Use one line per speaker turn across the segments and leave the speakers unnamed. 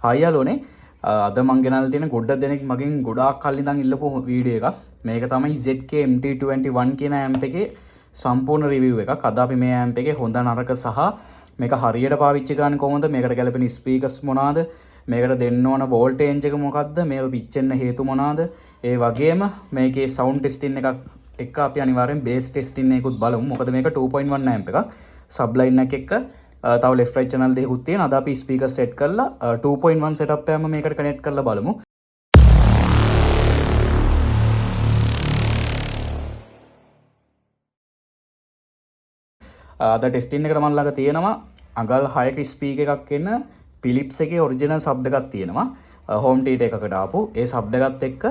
හයි යාළුවනේ අද මං ගෙනල්ලා තියෙන ගොඩ දෙනෙක් මගෙන් ගොඩාක් කල් ඉඳන් ඉල්ලපු වීඩියෝ එකක්. මේක තමයි ZK MT21 කියන ඇම්ප් එකේ සම්පූර්ණ රිවිව් එකක්. අද අපි මේ ඇම්ප් එකේ හොඳ නරක සහ මේක හරියට පාවිච්චි කරන්නේ කොහොමද, මේකට ගැලපෙන ස්පීකර්ස් මොනවාද, මේකට දෙන්න ඕන වෝල්ටේජ් එක මොකක්ද, මේක පිච්චෙන්න හේතු මොනවාද, ඒ වගේම මේකේ සවුන්ඩ් ටෙස්ටින් එකක් එක්ක අපි අනිවාර්යෙන් බේස් ටෙස්ටින් එකකුත් බලමු. මොකද මේක 2.1 ඇම්ප් එකක්. සබ්ලයින් එක එක්ක තව left right channel දෙකකුත් තියෙනවා. අද අපි ස්පීකර් සෙට් කරලා 2.1 setup එකම මේකට කනෙක්ට් කරලා බලමු. අද ටෙස්ටින් එකට මම ළඟ තියෙනවා අඟල් 6ක ස්පීකර් එකක් එන Philips එකේ ඔරිජිනල් සබ් එකක් තියෙනවා. home theater එකකට ආපු ඒ සබ් එකත් එක්ක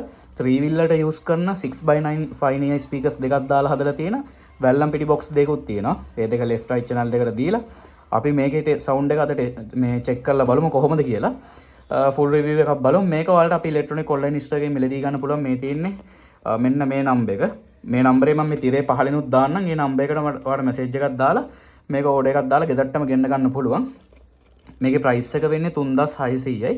3 wheeler use කරන 6x9 5 ස්පීකර්ස් දෙකක් දාලා හදලා තියෙන වැල්ලම් පිටි box දෙකකුත් තියෙනවා. ඒ දෙක left right channel දෙකට දීලා අපි මේකේ සවුන්ඩ් එක අද මේ චෙක් කරලා බලමු කොහොමද කියලා. ෆුල් රිවිව් එකක් බලමු. මේක ඔයාලට අපි ඉලෙක්ට්‍රොනික ඔන්ලයින් ස්ටෝර් එකේ මිලදී ගන්න පුළුවන්. මේ තියෙන්නේ මෙන්න මේ නම්බර් එක. මේ නම්බරේ මම මේ තිරේ පහලිනුත් දාන්නම්. මේ නම්බර් එකට ඔයාලට මැසේජ් එකක් දාලා මේක ඕඩර් එකක් දාලා ගෙදරටම ගෙන්න ගන්න පුළුවන්. මේකේ ප්‍රයිස් එක වෙන්නේ 3600යි.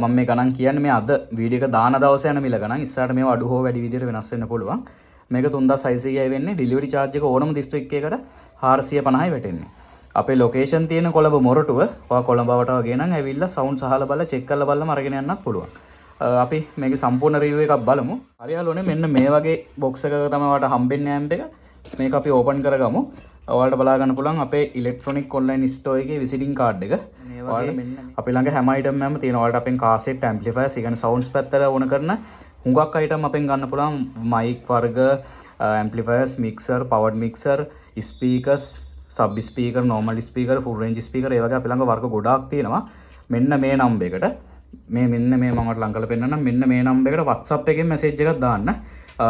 මම මේ ගණන් කියන්නේ මේ අද වීඩියෝ එක දාන දවසේ යන මිල ගණන්. ඉස්සරහට මේව අඩු හෝ වැඩි විදිහට වෙනස් වෙන්න පුළුවන්. මේක 3600යි වෙන්නේ. ඩෙලිවරි charge එක ඕනම දිස්ත්‍රික්ක එකකට 450යි වැටෙන්නේ. අපේ ලොකේෂන් තියෙන කොළඹ මොරටුව. ඔයා කොළඹ වට වගේ නම් ඇවිල්ලා සවුන්ඩ් සහලා බලලා චෙක් කරලා බලලාම අරගෙන යන්නත් පුළුවන්. අපි මේකේ සම්පූර්ණ රිවිව් එකක් බලමු. හරි යාළුවනේ මෙන්න මේ වගේ බොක්ස් එකක තමයි ඔයාලට හම්බෙන්නේ ඇම්ප් එක. මේක අපි ඕපන් කරගමු. ඔයාලට බලා ගන්න පුළුවන් අපේ ඉලෙක්ට්‍රොනික ඔන්ලයින් ස්ටෝර් එකේ විසිටින් කාඩ් එක. මේ වගේ අපි ළඟ හැම අයිටම් එකම තියෙනවා. ඔයාලට අපෙන් කාසෙට් ඇම්ප්ලිෆයර්ස්, ඒ කියන්නේ සවුන්ඩ්ස් පැත්තට ඕන කරන හුඟක් අයිටම් අපෙන් ගන්න පුළුවන්. මයික් වර්ග, amplifiers, mixer, powered mixer, speakers, sub speaker, normal speaker, full range speaker, ඒ වගේ අපි ළඟ වර්ග ගොඩාක් තියෙනවා. මෙන්න මේ නම්බර් එකට මෙන්න මේ මම ඔයාලට ලං කරලා පෙන්නන්නම්. මෙන්න මේ නම්බර් එකට WhatsApp එකෙන් මැසේජ් එකක් දාන්න.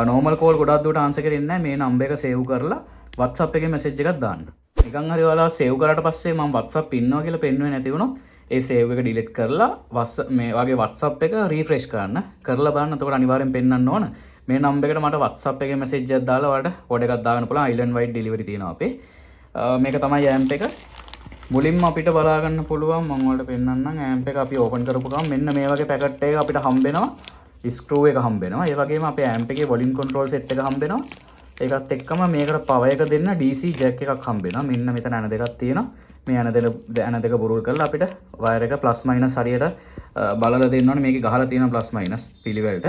නෝමල් කෝල් ගොඩක් දුරට ආන්සර් කරන්නේ නැහැ. මේ නම්බර් එක සේව් කරලා WhatsApp එකෙන් මැසේජ් එකක් දාන්න. නිකන් හරි ඔයාලා සේව් කරාට පස්සේ මම WhatsApp ඉන්නවා කියලා පෙන්වන්නේ නැති වුණොත් ඒ සේව් එක ඩිලීට් කරලා මේ වගේ WhatsApp එක රීෆ්‍රෙෂ් කරන්න. කරලා බලන්න. එතකොට අනිවාර්යෙන් පෙන්වන්න ඕන. මේ නම්බර් එකට මට WhatsApp එකේ මැසේජ් එකක් දාලා ඔයාලට ඕඩර් එකක් දාගන්න පුළුවන්. island wide delivery තියෙනවා අපේ. මේක තමයි ඇම්ප් එක. මුලින්ම අපිට බලා ගන්න පුළුවන්. මම ඔයාලට පෙන්නන්නම්. ඇම්ප් එක අපි ඕපන් කරපු ගමන් මෙන්න මේ වගේ පැකට් එකක් අපිට හම්බෙනවා. ස්ක්‍රූ එක හම්බෙනවා. ඒ වගේම අපේ ඇම්ප් එකේ වොලියුම් කන්ට්‍රෝල් සෙට් එක හම්බෙනවා. ඒකත් එක්කම මේකට පවර් එක දෙන්න DC ජැක් එකක් හම්බෙනවා. මෙන්න මෙතන ඇන දෙකක් තියෙනවා. මේ ඇන දෙක බුරුල් කරලා අපිට වයර් එක ප්ලස් මයිනස් හරියට බලලා දෙන්න ඕනේ. මේකේ ගහලා තියෙනවා ප්ලස් මයිනස් පිළිවෙලට.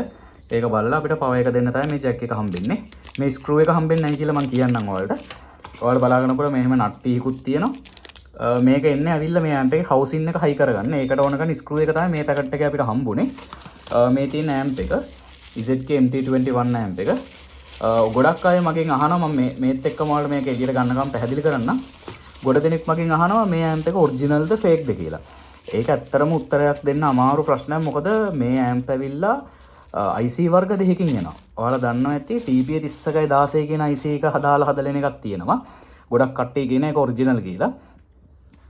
ඒක බලලා අපිට පවර් එක දෙන්න තමයි මේ ජැක් එක හම්බෙන්නේ. මේ ස්ක්‍රූ එක හම්බෙන්නේ නැහැ කියලා මම කියන්නම් ඔයාලට. ඔයාලා බලාගෙනකොට මෙහෙම නට් ටීකුත් තියෙනවා. මේක එන්නේ ඇවිල්ලා මේ ඇම්ප් එකේ හවුසින් එක හයි කරගන්න. ඒකට ඕන කරන ස්ක්‍රූ එක තමයි මේ පැකට් එකේ අපිට හම්බුනේ. මේ තියෙන ඇම්ප් එක ZK MT21 ඇම්ප් එක. ගොඩක් අය මගෙන් අහනවා මම මේත් එක්කම ඔයාලට මේක එළියට ගන්නකම් පැහැදිලි කරන්නම්. ගොඩ දෙනෙක් මගෙන් අහනවා මේ ඇම්ප් එක ඔරිජිනල්ද ෆේක්ද කියලා. ඒක ඇත්තටම උත්තරයක් දෙන්න අමාරු ප්‍රශ්නයක්. මොකද මේ ඇම්ප් ඇවිල්ලා IC වර්ග දෙකකින් එනවා. ඔයාලා දන්නවා ඇති TPA 3116 කියන IC එක හදාලා හදලෙන එකක් තියෙනවා. ගොඩක් කට්ටිය කියන එක ඔරිජිනල් කියලා.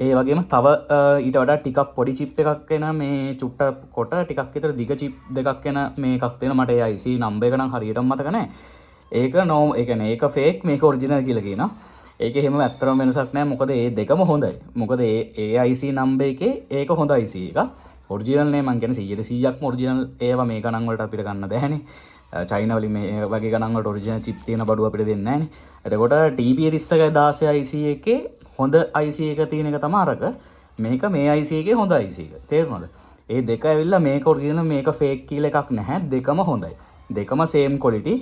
ඒ වගේම තව ඊට වඩා ටිකක් පොඩි චිප් එකක් එන මේ චුට්ට කොට ටිකක් විතර දිග චිප් දෙකක් එන මේ එකක් තියෙනවා. මට ඒ IC නම්බර් එක නම් හරියටම මතක නැහැ. ඒක ඒ කියන්නේ ඒක ෆේක් මේක ඔරිජිනල් කියලා කියනවා. ඒකේ හැම ඇත්තටම වෙනසක් නැහැ. මොකද ඒ දෙකම හොඳයි. මොකද ඒ IC නම්බර් එකේ ඒක හොඳ IC එක. ඔරිජිනල් නේ මං කියන්නේ 100%ක්ම ඔරිජිනල් ඒවා මේ ගණන් වලට අපිට ගන්න බෑනේ. චයිනා වලින් මේ වගේ ගණන් වලට ඔරිජිනල් චිප් තියෙන බඩුව අපිට දෙන්නේ නැහනේ. එතකොට TPA 3116 IC එකේ හොඳ IC එක තියෙන එක තමයි අරක. මේක මේ IC එකේ හොඳ IC එක. තේරුණාද? ඒ දෙක ඇවිල්ලා මේක ඔරිජිනල් මේක ෆේක් කියලා එකක් නැහැ. දෙකම හොඳයි. දෙකම same quality.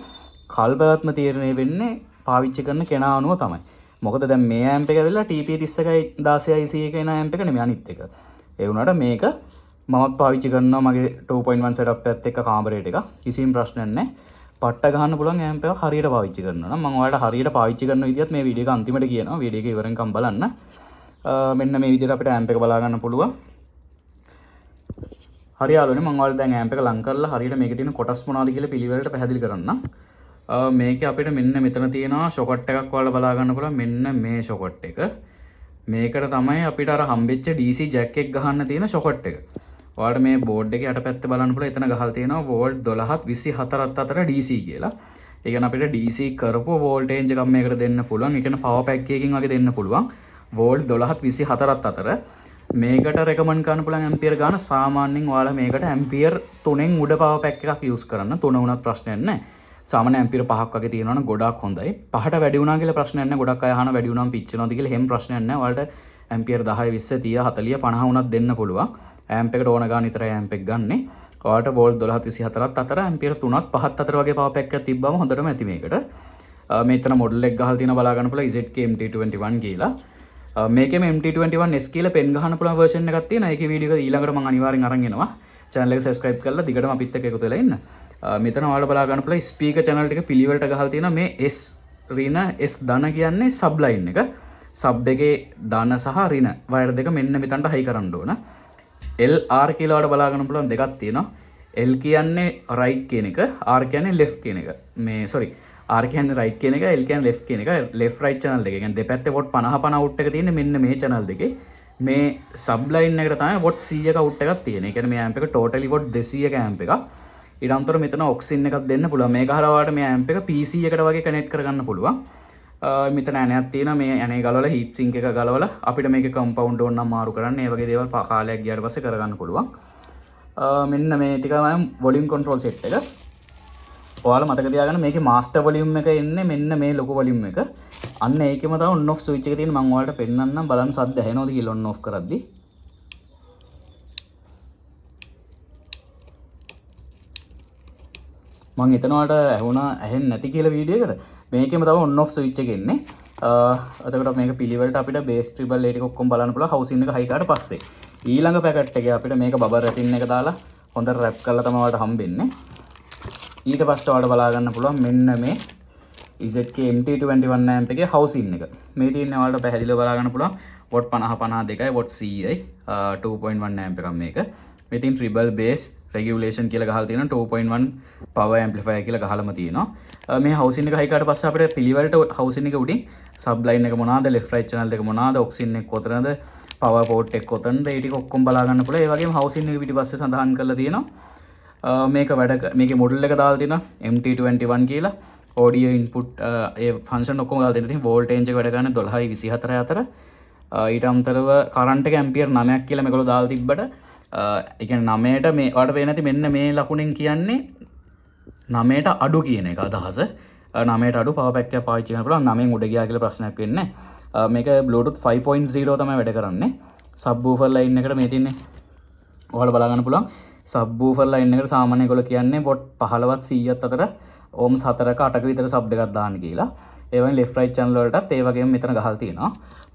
කල්පවත්ම තීරණය වෙන්නේ පාවිච්චි කරන කෙනා අනුව තමයි. මොකද දැන් මේ ඇම්ප් එක ඇවිල්ලා TPA 3116 IC එක එන ඇම්ප් එක නෙමෙයි අනිත් එක. ඒ වුණාට මේක මමත් පාවිච්චි කරනවා මගේ 2.1 setup එකත් එක්ක කාමරේට එක. කිසිම ප්‍රශ්නයක් නැහැ. පට්ට ගහන්න පුළුවන් ඇම්ප් එක හරියට පාවිච්චි කරනවා නම් මම ඔයාලට හරියට පාවිච්චි කරන විදිහත් මේ වීඩියෝ එක අන්තිමට කියනවා. වීඩියෝ එක ඉවරෙන්කම් බලන්න. මෙන්න මේ විදිහට අපිට ඇම්ප් එක බලා ගන්න පුළුවන්. හරි යාළුවනේ මම ඔයාලට දැන් ඇම්ප් එක ලං කරලා හරියට මේකේ තියෙන කොටස් මොනවද කියලා පිළිවෙලට පැහැදිලි කරන්නම්. මේකේ අපිට මෙන්න මෙතන තියෙනවා ෂොකට් එකක් ඔයාලා බලා ගන්න පුළුවන්. මෙන්න මේ ෂොකට් එක. මේකට තමයි අපිට අර හම්බෙච්ච DC ජැක් එක ගහන්න තියෙන ෂොකට් එක. ඔයාලට මේ බෝඩ් එකේ යට පැත්තේ බලන්න පුළුවන්. එතන ගහලා තියෙනවා වෝල්ට් 1224 අතර DC කියලා. ඒ කියන්නේ අපිට DC කරපුව වෝල්ටේජ් එකක් මේකට දෙන්න පුළුවන්. ඒ කියන්නේ පවර් පැක් එකකින් වගේ දෙන්න පුළුවන්. වෝල්ට් 1224 අතර මේකට රෙකමන්ඩ් කරන්න පුළුවන් ඇම්පියර් ගාන සාමාන්‍යයෙන් ඔයාලා මේකට ඇම්පියර් 3න් උඩ පවර් පැක් එකක් යූස් කරන්න. 3 වුණත් ප්‍රශ්නයක් නැහැ. සාමාන්‍ය ඇම්පියර් 5ක් වගේ තියෙනවනම් ගොඩක් හොඳයි. 5ට වැඩි වුණා කියලා ප්‍රශ්නයක් නැහැ. ගොඩක් අය අහන වැඩි වුණාම පිච්චෙනවද කියලා එහෙම ප්‍රශ්නයක් නැහැ. ඔයාලට ඇම්පියර් 10 20 30 40 50 වුණත් දෙන්න පුළුවන්. ඇම්ප් එකට ඕන ගාන විතරයි ඇම්ප් එක ගන්නෙ. ඔයාලට වෝල්ට් 12 24ත් අතර ඇම්පියර් 3ක් 5ත් අතර වගේ පවර් පැක් එකක් තිබ්බම හොඳටම ඇති මේකට. මෙතන මොඩල් එක ගහලා තියෙනවා බලා ගන්න පුළුවන් ZK MT21 කියලා. මේකෙම MT21S කියලා පෙන් ගහන්න පුළුවන් version එකක් තියෙනවා. ඒකේ වීඩියෝ එක ඊළඟට මම අනිවාර්යෙන් අරන් එනවා. channel එක subscribe කරලා දිගටම අපිත් එක්ක එකතු වෙලා ඉන්න. මෙතන ඔයාලා බලා ගන්න පුළුවන් speaker channel ටික පිළිවෙලට ගහලා තියෙනවා. මේ S ඍණ S ධන කියන්නේ sub line එක. sub එකේ ධන සහ ඍණ wire දෙක මෙන්න මෙතනට high කරන්න ඕන. L R කියලා ඔයාලා බලා ගන්න පුළුවන් දෙකක් තියෙනවා. L කියන්නේ right කියන එක, R කියන්නේ left කියන එක. මේ sorry R කියන්නේ right කියන එක, L කියන්නේ left කියන එක. left right channel දෙක. කියන්නේ දෙපැත්තේ watt 50 50 out එක තියෙන්නේ මෙන්න මේ channel දෙකේ. මේ sub line එකට තමයි watt 100ක out එකක් තියෙන්නේ. ඒ කියන්නේ මේ amp එක totally watt 200ක amp එකක්. ඊට අමතරව මෙතන oxin එකක් දෙන්න පුළුවන්. මේක හරහා ඔයාලට මේ amp එක PC එකට වගේ connect කරගන්න පුළුවන්. මෙතන ඇණයක් තියෙනවා. මේ ඇණේ ගලවලා heat sink එක ගලවලා අපිට මේකේ compound ඕන නම් මාරු කරන්න. ඒ වගේ දේවල් කාලයක් ගියාට පස්සේ කරගන්න පුළුවන්. මෙන්න මේ ටික තමයි volume control set එක. ඔයාලා මතක තියාගන්න මේකේ master volume එක එන්නේ මෙන්න මේ ලොකු volume එක. අන්න ඒකෙම තමයි on off switch එක තියෙන. මම ඔයාලට පෙන්නන්නම් බලන්න සද්ද ඇහෙනවද කියලා on off කරද්දි. මම හිතනවාට ඇහුණා ඇහෙන්නේ නැති කියලා වීඩියෝ එකට. මේකෙම තමයි on off switch එක එන්නේ. එතකොට මේක පිළිවෙලට අපිට base treble ඒ ටික ඔක්කොම බලන්න පුළුවන් housing එක high කරාට පස්සේ. ඊළඟ පැකට් එකේ අපිට මේක බබර් රැටින් එක දාලා හොඳට රැප් කරලා තමයි ඔයාලට හම්බෙන්නේ. ඊට පස්සේ ඔයාලට බලා ගන්න පුළුවන් මෙන්න මේ ZK MT21 amp එකේ housing එක. මේ තියෙන්නේ ඔයාලට පැහැදිලිව බලා ගන්න පුළුවන් watt 50 52යි watt 100යි 2.1 amp එකක් මේක. මේ තියෙන treble bass regulation කියලා ගහලා තියෙනවා 2.1 power amplifier කියලා ගහලම තියෙනවා. මේ housing එක high කරාට පස්සේ අපිට පිළිවෙලට housing එක උඩින් sub line එක මොනවාද left right channel දෙක මොනවාද oxin එක කොතනද power port එක කොතනද ඒ ටික ඔක්කොම බලා ගන්න පුළුවන්. ඒ වගේම housing එක පිටිපස්සේ සඳහන් කරලා තියෙනවා. මේක මේකේ මොඩල් එක දාලා තියෙනවා MT21 කියලා. audio input ඒ function ඔක්කොම දාලා තියෙනවා. ඉතින් voltage එක වැඩ කරන්නේ 12යි 24 අතර. ඊට අමතරව current එක ampere 9ක් කියලා මේගොල්ලෝ දාලා තිබ්බට ඒ කියන්නේ 9ට මේ ඔයාලට පේන්නේ නැති මෙන්න මේ ලකුණෙන් කියන්නේ 9ට අඩු කියන එක අදහස. 9ට අඩු power pack එකක් පාවිච්චි කරන්න පුළුවන්. 9න් උඩ ගියා කියලා ප්‍රශ්නයක් වෙන්නේ නැහැ. මේක Bluetooth 5.0 තමයි වැඩ කරන්නේ. subwoofer line එකට මේ තින්නේ ඔයාලා බලා ගන්න පුළුවන්. subwoofer line එකට සාමාන්‍ය ඒගොල්ලෝ කියන්නේ watt 15ත් 100ත් අතර ohms 4ක 8ක විතර sub එකක් දාන්න කියලා. ඒ වගේ left right channel වලටත් ඒ වගේම මෙතන ගහලා තියෙනවා.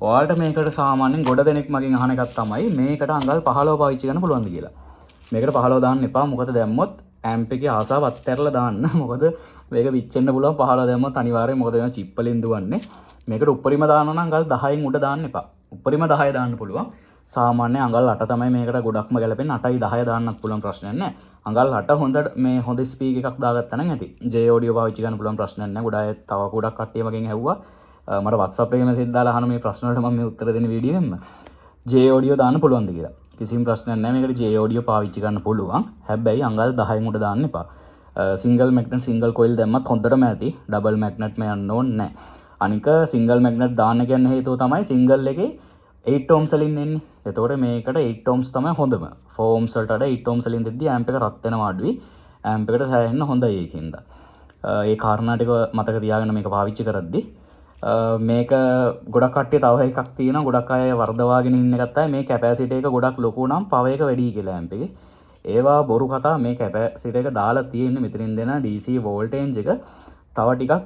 ඔයාලට මේකට සාමාන්‍යයෙන් ගොඩ දෙනෙක් මගෙන් අහන එකක් තමයි මේකට අඟල් 15 පාවිච්චි කරන්න පුළුවන්ද කියලා. මේකට 15 දාන්න එපා. මොකද දැම්මොත් amp එකේ ආසාව අත්හැරලා දාන්න. මොකද මේක විච්චෙන්න පුළුවන් 15 දැම්මොත් අනිවාර්යයෙන්. මොකද මේක chip වලින් දුවන්නේ. මේකට උඩරිම දානවා නම් අඟල් 10න් උඩ දාන්න එපා. උඩරිම 10 දාන්න පුළුවන්. සාමාන්‍ය අඟල් 8 තමයි මේකට ගොඩක්ම ගැලපෙන්නේ. 8යි 10 දාන්නත් පුළුවන් ප්‍රශ්නයක් නැහැ. අඟල් 8 හොඳට මේ හොඳ ස්පීක් එකක් දාගත්තා නම් ඇති. J audio පාවිච්චි කරන්න පුළුවන් ප්‍රශ්නයක් නැහැ. ගොඩ අය තව ගොඩක් කට්ටිය මගෙන් ඇහුවා. මට WhatsApp එකේ මැසේජ් දාලා අහන මේ ප්‍රශ්න වලට මම මේ උත්තර දෙන වීඩියෝ එකෙන්ම J audio දාන්න පුළුවන්ද කියලා. කිසිම ප්‍රශ්නයක් නැහැ. මේකට J audio පාවිච්චි කරන්න පුළුවන්. හැබැයි අඟල් 10න් උඩ දාන්න එපා. single magnet single coil දැම්මත් හොඳටම ඇති. double magnet මේ යන්න ඕනේ නැහැ. අනික single magnet දාන්න කියන හේතුව තමයි single එකේ 8 ohms වලින් එන්නේ. එතකොට මේකට 8 ohms තමයි හොඳම. 4 ohms වලට වඩා 8 ohms වලින් දෙද්දී amp එක රත් වෙනවා අඩුයි. amp එකට සෑහෙන්න හොඳයි ඒකින්ද. ඒ කාරණා ටික මතක තියාගෙන මේක පාවිච්චි කරද්දී මේක ගොඩක් කට්ටිය තව එකක් තියෙනවා. ගොඩක් අය වර්ධවාගෙන ඉන්න එකත් අය මේ කැපැසිටි එක ගොඩක් ලොකු නම් පවර් එක වැඩි කියලා amp එකේ. ඒවා බොරු කතා. මේ කැපැසිටි එක දාලා තියෙන්නේ මෙතනින් දෙන DC voltage එක තව ටිකක්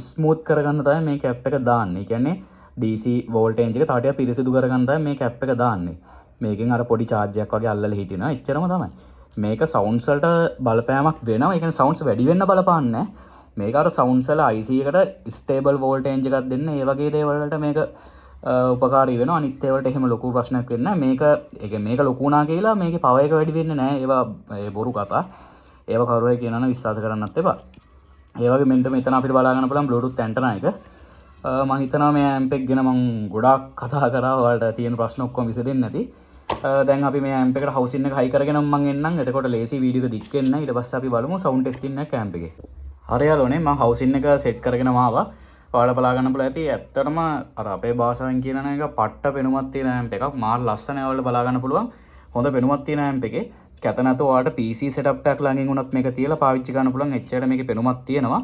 ස්මූත් කරගන්න තමයි මේ කැප් එක දාන්නේ. ඒ කියන්නේ DC voltage එක තව ටිකක් පිරිසිදු කරගන්න තමයි මේ කැප් එක දාන්නේ. මේකෙන් අර පොඩි charge එකක් වගේ අල්ලලා හිටිනවා. එච්චරම තමයි. මේක sounds වලට බලපෑමක් වෙනවා. ඒ කියන්නේ sounds වැඩි වෙන්න බලපාන්නේ නැහැ. මේක අර sounds වල IC එකට stable voltage එකක් දෙන්න ඒ වගේ දේවල් වලට මේක උපකාරී වෙනවා. අනිත් ඒවලට එහෙම ලොකු ප්‍රශ්නයක් වෙන්නේ නැහැ. මේක ඒ කියන්නේ මේක ලොකු වුණා කියලා මේකේ power එක වැඩි වෙන්නේ නැහැ. ඒවා බොරු කතා. ඒවා කවුරුහරි කියනවා නම් විශ්වාස කරන්නත් එපා. ඒ වගේ මෙතන අපිට බලා ගන්න පුළුවන් Bluetooth antenna එක. මම හිතනවා මේ amp එක ගැන මම ගොඩාක් කතා කරා. ඔයාලට තියෙන ප්‍රශ්න ඔක්කොම විසඳෙන්නේ නැති. දැන් අපි මේ amp එකට housing එක high කරගෙන මම එන්නම්. එතකොට ලේසි වීඩියෝ එක දික් වෙන්නේ නැහැ. ඊට පස්සේ අපි බලමු sound testing එක amp එකේ. හරි යාළුවනේ මම housing එක set කරගෙනම ආවා. ඔයාලා බලා ගන්න පුළුවන් ඇති ඇත්තටම අර අපේ භාෂාවෙන් කියන එක පට්ට පෙනුමක් තියෙන ඇම්ප් එකක් මාර ලස්සනයි ඔයාලට බලා ගන්න පුළුවන් හොඳ පෙනුමක් තියෙන ඇම්ප් එකේ කැත නැතුව ඔයාලට PC setup එකක් ළඟින් උනත් මේක තියලා පාවිච්චි කරන්න පුළුවන් එච්චර මේකේ පෙනුමක් තියෙනවා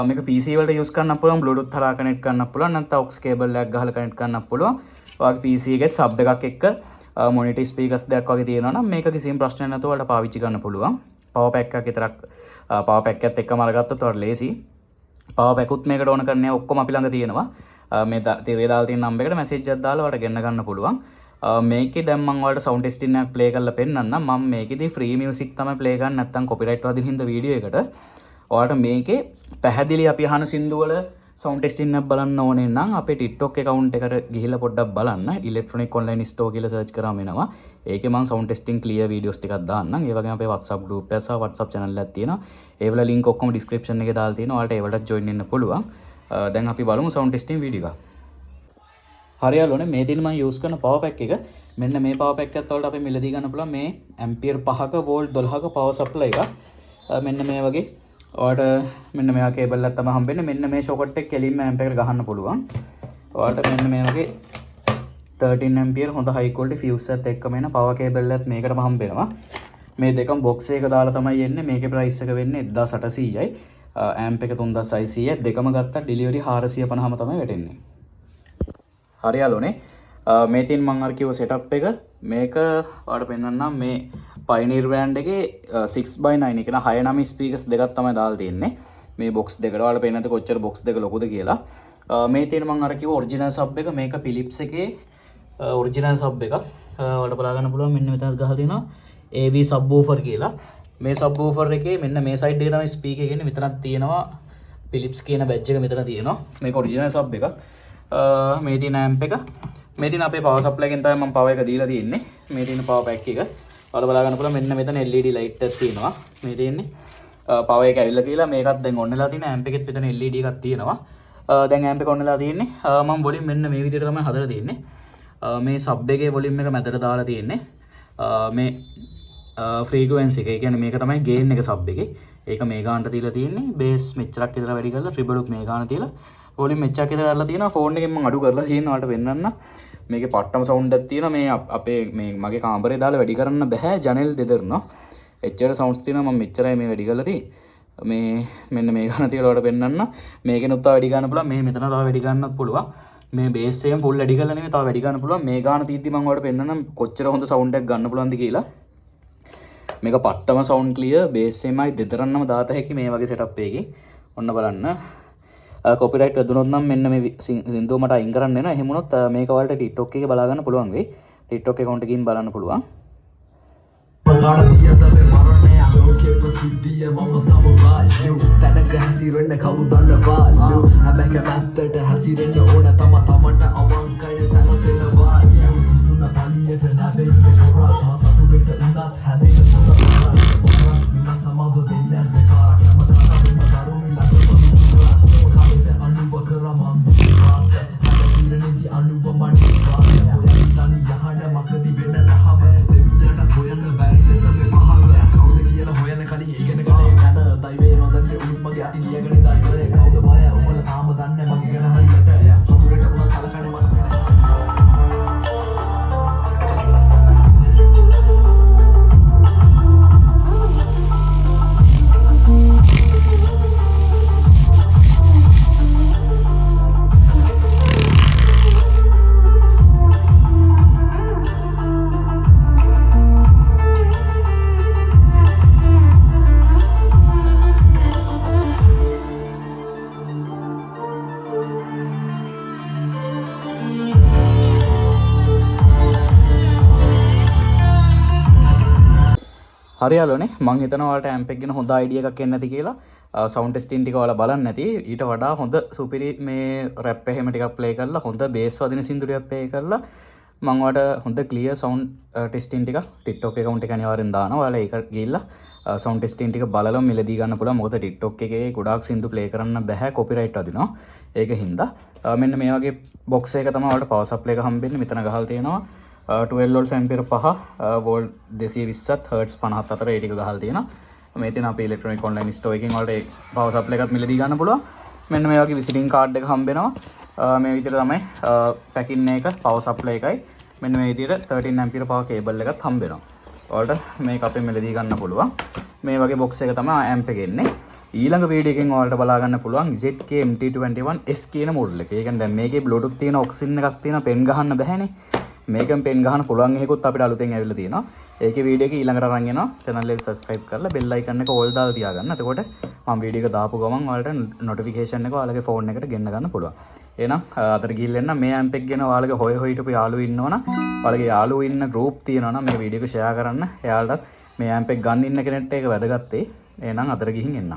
මේක PC වලට use කරන්න පුළුවන් Bluetooth හරහා connect කරන්න පුළුවන් නැත්නම් aux cable එකක් ගහලා connect කරන්න පුළුවන් ඔයාගේ PC එකේ sub එකක් එක්ක monitor speakers දෙකක් වගේ තියෙනවා නම් මේක කිසිම ප්‍රශ්නයක් නැතුව ඔයාලට පාවිච්චි කරන්න පුළුවන් power pack එකක් විතරක් power pack එකත් එක්කම අරගත්තොත් ඔයාලට ලේසි power pack උත් මේකට ඕන කරන්නේ ඔක්කොම අපි ළඟ තියෙනවා මේ තිරේ දාලා තියෙන නම්බර් එකට message එකක් දාලා ඔයාලට ගෙන්න ගන්න පුළුවන් මේකේ දැන් මම ඔයාලට sound testing එකක් play කරලා පෙන්නන්නම් මම මේකේදී free music තමයි play කරන්නේ නැත්නම් copyright වදින හින්දා වීඩියෝ එකට ඔයාලට මේකේ පැහැදිලි අපි අහන සින්දු වල sound testing එකක් බලන්න ඕනේ නම් අපේ TikTok account එකට ගිහිල්ලා පොඩ්ඩක් බලන්න electronic online store කියලා search කරාම එනවා ඒකේ මම sound testing clear videos ටිකක් දාන්නම් ඒ වගේම අපේ WhatsApp group එක සහ WhatsApp channel එකක් තියෙනවා ඒ වල link ඔක්කොම description එකේ දාලා තියෙනවා ඔයාලට ඒ වලට join වෙන්න පුළුවන් දැන් අපි බලමු sound testing video එක හරියලෝනේ මේ තියෙන මම use කරන power pack එක මෙන්න මේ power pack එකත් වලට අපි මිලදී ගන්න පුළුවන් මේ ampere 5ක volt 12ක power supply එක මෙන්න මේ වගේ ඔයාලට මෙන්න මෙයා කේබල් එකක් තමයි හම්බෙන්නේ මෙන්න මේ socket එක කෙලින්ම amp එකට ගහන්න පුළුවන් ඔයාලට මෙන්න මේ වගේ 13 ampere හොඳ high quality fuse එකත් එක්කම එන power cable එකත් මේකටම හම්බෙනවා මේ දෙකම box එක දාලා තමයි එන්නේ මේකේ price එක වෙන්නේ 1800යි amp එක 3600යි දෙකම ගත්තා delivery 450ම තමයි වැටෙන්නේ හරියලෝනේ මේ තින් මම අර කිව්ව setup එක මේක ඔයාලට පෙන්නන්නම් මේ Pioneer brand එකේ 6x9 එක න 6 ස්පීකර්ස් දෙකක් තමයි දාලා තියෙන්නේ මේ box දෙකට ඔයාලට පේන්නේ කොච්චර box දෙක ලොකුද කියලා මේ තියෙන මම අර කිව්ව original sub එක මේක Philips එකේ original sub එක ඔයාලට බලා ගන්න පුළුවන් මෙන්න මෙතන ගහලා තියෙනවා AV subwoofer කියලා මේ subwoofer එකේ මෙන්න මේ side එකේ තමයි speaker එක ඉන්නේ මෙතනක් තියෙනවා Philips කියන badge එක මෙතන තියෙනවා මේක original sub එක මේ තියෙන amp එක මේ තියෙන අපේ power supply එකෙන් තමයි මම power එක දීලා තියෙන්නේ මේ තියෙන power pack එක ඔයාලා බලා ගන්න පුළුවන් මෙන්න මෙතන LED light එකක් තියෙනවා මේ තියෙන්නේ power එක ඇවිල්ලා කියලා මේකත් දැන් on වෙලා තියෙන amp එකෙත් මෙතන LED එකක් තියෙනවා දැන් amp එක on වෙලා තියෙන්නේ මම volume මෙන්න මේ විදිහට තමයි හදලා තියෙන්නේ මේ sub එකේ volume එක මැදට දාලා තියෙන්නේ මේ frequency එක ඒ කියන්නේ මේක තමයි gain එක sub එකේ ඒක මේ ගානට තියලා තියෙන්නේ bass මෙච්චරක් විතර වැඩි කරලා treble උත් මේ ගාන තියලා volume මෙච්චරක් විතර අරලා තියෙනවා phone එකෙන් මම අඩු කරලා තියෙනවා ඔයාලට වෙන්නන්න මේකේ පට්ටම සවුන්ඩ් එකක් තියෙනවා මේ අපේ මේ මගේ කාමරේ දාලා වැඩි කරන්න බෑ ජනෙල් දෙදරනවා එච්චර සවුන්ඩ්ස් තියෙනවා මම මෙච්චරයි මේ වැඩි කරලා තියෙන්නේ මේ මෙන්න මේ ගාන තියලා ඔයාලට පෙන්නන්න මේකෙනුත් තව වැඩි ගන්න පුළුවන් මේ මෙතන තව වැඩි ගන්නත් පුළුවන් මේ බේස් එකෙන් ෆුල් වැඩි කරලා නෙමෙයි තව වැඩි ගන්න පුළුවන් මේ ගාන තීද්දි මම ඔයාලට පෙන්නන්නම් කොච්චර හොඳ සවුන්ඩ් එකක් ගන්න පුළුවන්ද කියලා මේක පට්ටම සවුන්ඩ් ක්ලියර් බේස් එකමයි දෙදරන්නම දාත හැකි මේ වගේ සෙටප් එකකින් ඔන්න බලන්න copyright වැදුනොත් නම් මෙන්න මේ සින්දුව මට අයින් කරන්න වෙනවා. එහෙම වුණොත් මේක ඔයාලට TikTok එකේ බලා ගන්න පුළුවන් වෙයි. TikTok account එකකින් බලන්න පුළුවන්. හරියලෝනේ මම හිතනවා ඔයාලට amp එක ගැන හොඳ idea එකක් එන්න ඇති කියලා sound testing ටික ඔයාලා බලන්න ඇති ඊට වඩා හොඳ සුපිරි මේ rap එහෙම ටිකක් play කරලා හොඳ bass වදින සින්දු ටිකක් play කරලා මම ඔයාලට හොඳ clear sound testing ටික TikTok account එක අනිවාර්යෙන් දානවා ඔයාලා ඒක ගිහිල්ලා sound testing ටික බලලා මිලදී ගන්න පුළුවන් මොකද TikTok එකේ ගොඩාක් සින්දු play කරන්න බෑ copyright වදිනවා ඒක හින්දා මෙන්න මේ වගේ box එක තමයි ඔයාලට power supply එක හම්බෙන්නේ මෙතන ගහලා තියෙනවා 12 volts ampere 5 volt 220ත් hertz 50 අතර ඒ ටික ගහලා තියෙනවා මේ තියෙන අපේ electronic online store එකෙන් ඔයාලට power supply එකත් මිලදී ගන්න පුළුවන් මෙන්න මේ වගේ විසිටින් කාඩ් එක හම්බ වෙනවා. මේ විදිහට තමයි පැකින් එක පවර් සප්ලයි එකයි මෙන්න මේ විදිහට 13 ඇම්පියර් පවර් කේබල් එකත් හම්බ වෙනවා. ඔයාලට මේක අපේ මෙලදී ගන්න පුළුවන්. මේ වගේ බොක්ස් එක තමයි ඇම්ප් එක එන්නේ. ඊළඟ වීඩියෝ එකෙන් ඔයාලට බලා ගන්න පුළුවන් ZK MT21S කියන මොඩල් එක. ඒ කියන්නේ දැන් මේකේ Bluetooth තියෙන ඔක්සින් එකක් තියෙන පෙන් ගහන්න බෑනේ. මේකෙන් පෙන් ගහන්න පුළුවන් එකකුත් අපිට අලුතෙන් ඇවිල්ලා තියෙනවා. ඒකේ වීඩියෝ එක ඊළඟට අරන් එනවා. channel එක subscribe කරලා bell icon එක all දාලා තියාගන්න. එතකොට මම වීඩියෝ එක දාපු ගමන් ඔයාලට notification එක ඔයාලගේ phone එකට ගෙන්න ගන්න පුළුවන්. එහෙනම් අතට ගිහින් එන්න මේ amp එක ගැන ඔයාලගේ හොය හිටපු යාළුවෝ ඉන්නවනම් ඔයාලගේ යාළුවෝ ඉන්න group තියෙනවනම් මේ වීඩියෝ එක share කරන්න. එයාලටත් මේ amp එක ගන්න ඉන්න කෙනෙක්ට ඒක වැදගත් වෙයි. එහෙනම් අතට ගිහින් එන්න.